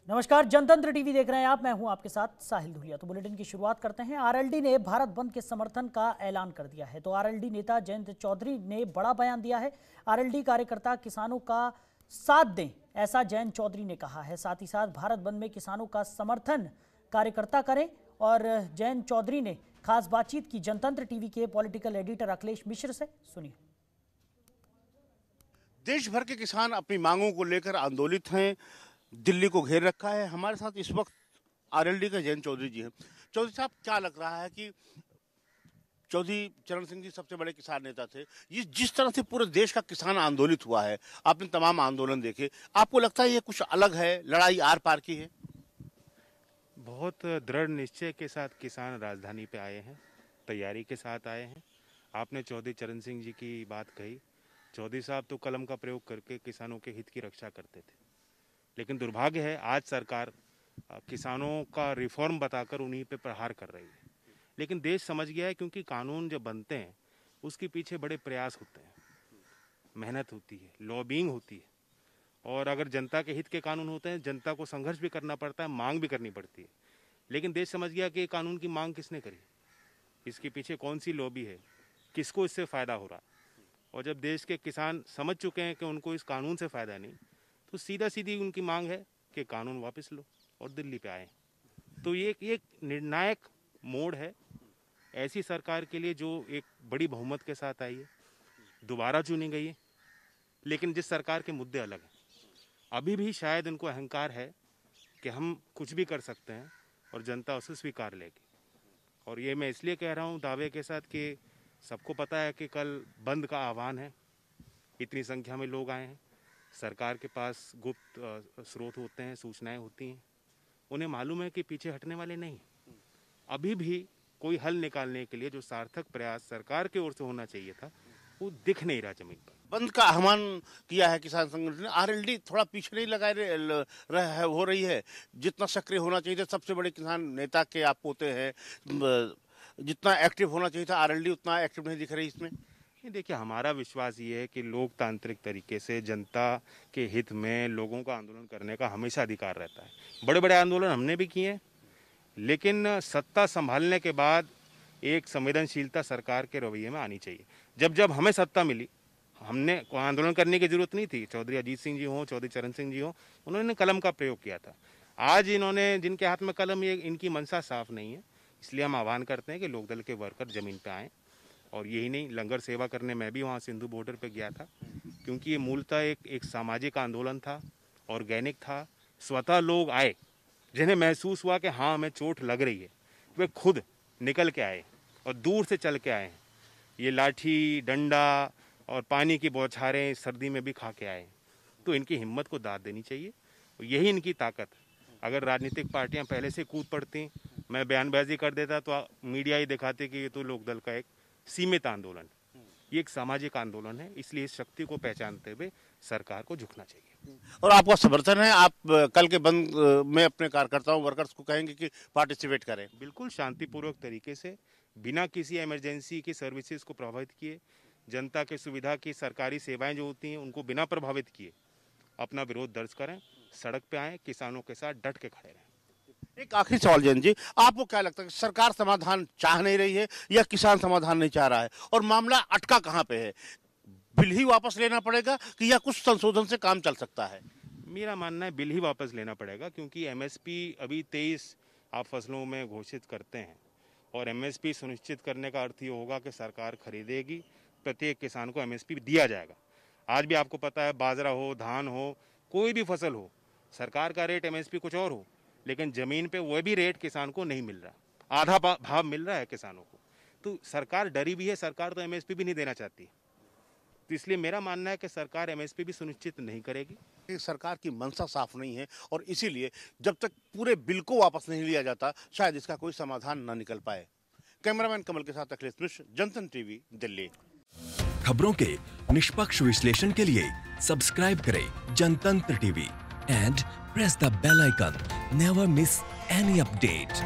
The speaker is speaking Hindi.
नमस्कार, जनतंत्र टीवी देख रहे हैं आप। मैं हूं आपके साथ साहिल धुलिया। तो बुलेटिन की शुरुआत करते हैं। आरएलडी ने भारत बंद के समर्थन का ऐलान कर दिया है। तो आरएलडी नेता जयंत चौधरी ने बड़ा बयान दिया है। आरएलडी कार्यकर्ता किसानों का साथ दें, ऐसा जयंत चौधरी ने कहा है। साथ ही साथ भारत बंद में किसानों का समर्थन कार्यकर्ता करें। और जयंत चौधरी ने खास बातचीत की जनतंत्र टीवी के पॉलिटिकल एडिटर अखिलेश मिश्र से। सुनिए। देश भर के किसान अपनी मांगों को लेकर आंदोलित हैं, दिल्ली को घेर रखा है। हमारे साथ इस वक्त आरएलडी के जयंत चौधरी जी हैं। चौधरी साहब, क्या लग रहा है कि चौधरी चरण सिंह जी सबसे बड़े किसान नेता थे, ये जिस तरह से पूरे देश का किसान आंदोलित हुआ है, आपने तमाम आंदोलन देखे, आपको लगता है ये कुछ अलग है, लड़ाई आर पार की है? बहुत दृढ़ निश्चय के साथ किसान राजधानी पे आए हैं, तैयारी के साथ आए हैं। आपने चौधरी चरण सिंह जी की बात कही। चौधरी साहब तो कलम का प्रयोग करके किसानों के हित की रक्षा करते थे, लेकिन दुर्भाग्य है आज सरकार किसानों का रिफॉर्म बताकर उन्हीं पे प्रहार कर रही है। लेकिन देश समझ गया है, क्योंकि कानून जब बनते हैं उसके पीछे बड़े प्रयास होते हैं, मेहनत होती है, लॉबिंग होती है। और अगर जनता के हित के कानून होते हैं, जनता को संघर्ष भी करना पड़ता है, मांग भी करनी पड़ती है। लेकिन देश समझ गया कि कानून की मांग किसने करी, इसके पीछे कौन सी लॉबी है, किसको इससे फ़ायदा हो रहा। और जब देश के किसान समझ चुके हैं कि उनको इस कानून से फ़ायदा नहीं, तो सीधा सीधी उनकी मांग है कि कानून वापस लो और दिल्ली पे आए। तो ये एक निर्णायक मोड़ है ऐसी सरकार के लिए जो एक बड़ी बहुमत के साथ आई है, दोबारा चुनी गई है। लेकिन जिस सरकार के मुद्दे अलग हैं, अभी भी शायद उनको अहंकार है कि हम कुछ भी कर सकते हैं और जनता उसे स्वीकार लेगी। और ये मैं इसलिए कह रहा हूँ दावे के साथ कि सबको पता है कि कल बंद का आह्वान है, इतनी संख्या में लोग आए हैं। सरकार के पास गुप्त स्रोत होते हैं, सूचनाएं होती हैं, उन्हें मालूम है कि पीछे हटने वाले नहीं। अभी भी कोई हल निकालने के लिए जो सार्थक प्रयास सरकार की ओर से होना चाहिए था, वो दिख नहीं रहा जमीन पर। बंद का आह्वान किया है किसान संगठन ने। आरएलडी थोड़ा पीछे नहीं हो रही है, जितना सक्रिय होना चाहिए था। सबसे बड़े किसान नेता के आप पोते हैं, जितना एक्टिव होना चाहिए था आरएलडी उतना एक्टिव नहीं दिख रही इसमें। देखिए, हमारा विश्वास ये है कि लोकतांत्रिक तरीके से जनता के हित में लोगों का आंदोलन करने का हमेशा अधिकार रहता है। बड़े बड़े आंदोलन हमने भी किए हैं, लेकिन सत्ता संभालने के बाद एक संवेदनशीलता सरकार के रवैये में आनी चाहिए। जब जब हमें सत्ता मिली, हमने आंदोलन करने की जरूरत नहीं थी। चौधरी अजीत सिंह जी हों, चौधरी चरण सिंह जी हों, उन्होंने कलम का प्रयोग किया था। आज इन्होंने, जिनके हाथ में कलम, ये इनकी मंशा साफ नहीं है। इसलिए हम आह्वान करते हैं कि लोकदल के वर्कर जमीन पर आएँ। और यही नहीं, लंगर सेवा करने मैं भी वहाँ सिंधु बॉर्डर पे गया था, क्योंकि ये मूलतः एक सामाजिक आंदोलन था, ऑर्गेनिक था। स्वतः लोग आए जिन्हें महसूस हुआ कि हाँ हमें चोट लग रही है, वे खुद निकल के आए और दूर से चल के आए हैं। ये लाठी डंडा और पानी की बौछारें सर्दी में भी खा के आए। तो इनकी हिम्मत को दाद देनी चाहिए, यही इनकी ताकत। अगर राजनीतिक पार्टियाँ पहले से कूद पड़ती, मैं बयानबाजी कर देता, तो मीडिया ही दिखाते कि ये तो लोकदल का एक सीमित आंदोलन। ये एक सामाजिक आंदोलन है, इसलिए इस शक्ति को पहचानते हुए सरकार को झुकना चाहिए। और आपका समर्थन है? आप कल के बंद में अपने कार्यकर्ताओं वर्कर्स को कहेंगे कि पार्टिसिपेट करें? बिल्कुल शांतिपूर्वक तरीके से, बिना किसी इमरजेंसी की सर्विसेज को प्रभावित किए, जनता के सुविधा की सरकारी सेवाएं जो होती हैं उनको बिना प्रभावित किए अपना विरोध दर्ज करें, सड़क पे आएँ, किसानों के साथ डट के खड़े रहें। एक आखिरी सवाल जयंत जी, आपको क्या लगता है सरकार समाधान चाह नहीं रही है या किसान समाधान नहीं चाह रहा है, और मामला अटका कहाँ पे है? बिल ही वापस लेना पड़ेगा कि या कुछ संशोधन से काम चल सकता है? मेरा मानना है बिल ही वापस लेना पड़ेगा, क्योंकि एमएसपी अभी 23 आप फसलों में घोषित करते हैं, और एमएसपी सुनिश्चित करने का अर्थ ये होगा कि सरकार खरीदेगी, प्रत्येक किसान को एमएसपी दिया जाएगा। आज भी आपको पता है, बाजरा हो, धान हो, कोई भी फसल हो, सरकार का रेट एमएसपी कुछ और हो, लेकिन जमीन पे वह भी रेट किसान को नहीं मिल रहा, आधा भाव मिल रहा है किसानों को। तो सरकार डरी भी है, सरकार तो एमएसपी भी नहीं देना चाहती। तो इसलिए मेरा मानना है कि सरकार एमएसपी भी सुनिश्चित नहीं करेगी। सरकार की मंशा साफ नहीं है, और इसीलिए जब तक पूरे बिल को वापस नहीं लिया जाता, शायद इसका कोई समाधान न निकल पाए। कैमरामैन कमल के साथ अखिलेश मिश्र, जनतंत्र टीवी, दिल्ली। खबरों के निष्पक्ष विश्लेषण के लिए सब्सक्राइब करें जनतंत्र TV and press the bell icon. Never miss any update.